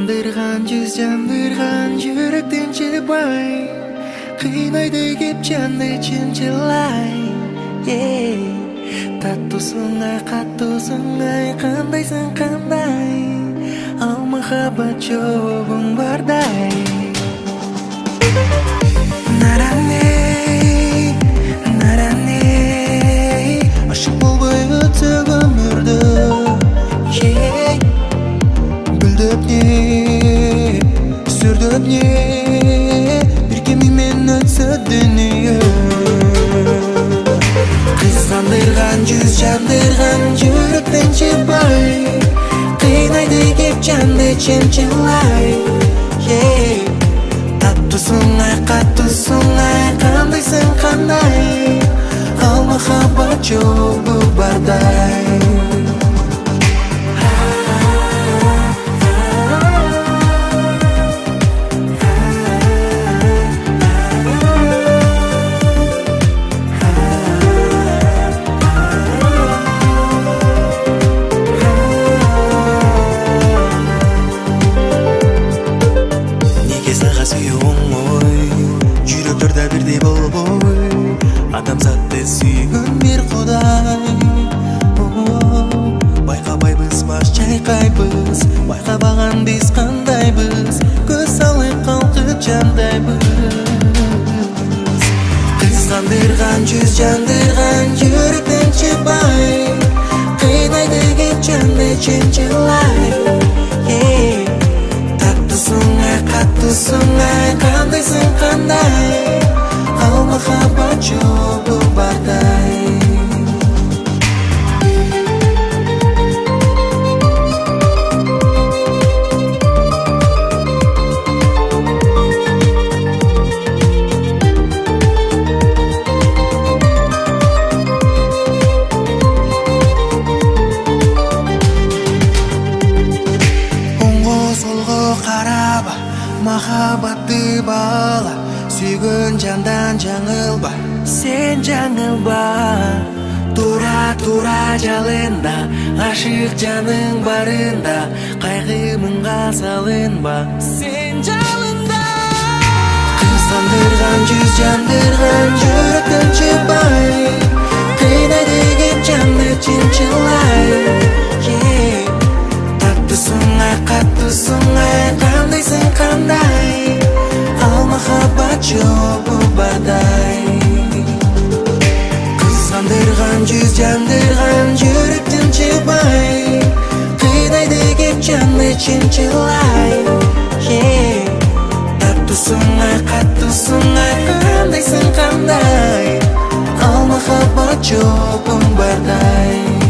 Kıskandırgan yüz yandırgan yürekten çıkmay Kıynaydı gip candı çimçilay Tattusun ay kattusun ay kandaysın kanday Al mahabat çoğun barday Naraney, naraney Aşık bolbay ötüp ömürді Gülдөп не, сүрдөп не Бир мен өтсө дүнүйө Кыскандырган жүз жандырган жүрөктөн чыкпай Кыйнайды кеп жанды чымчылай Таттусуң ай каттусуң ай кандайсың кандай Ал махаббат жолу бардай Жүрөктөрдө бирдей болбой Адамзатты сүйгөн бир Кудай Байкабайбыз баш чайкайбыз Байкабаган биз кандайбыз Көз салып калкып жандайбыз Кыскандырган жүз жандырган жүрөктөн чыкпай Кыйнайды кеп жанды чымчылай Таттусуң ай каттусуң ай кандайсың кандай Ал махаббат жолу бардай Махаббатты баала Сүйгөн жандан жаңылба Сен жаңылба Тура жалында Ашык жаның барында Кайгы мыңга салынба Сен жалында Кыскандырган жүз жандырган жүрөктөн чыкпай Кыйнайды кеп жанды чымчылай Таттусуң ай каттусуң ай кандайсың кандай Ал махаббат жолу бардай Кыскандырган жүз жандырган жүрөктөн чыкпай Кыйнайды кеп жанды чымчылай Таттусуң ай каттусуң ай кандайсың кандай Ал махаббат жолу бардай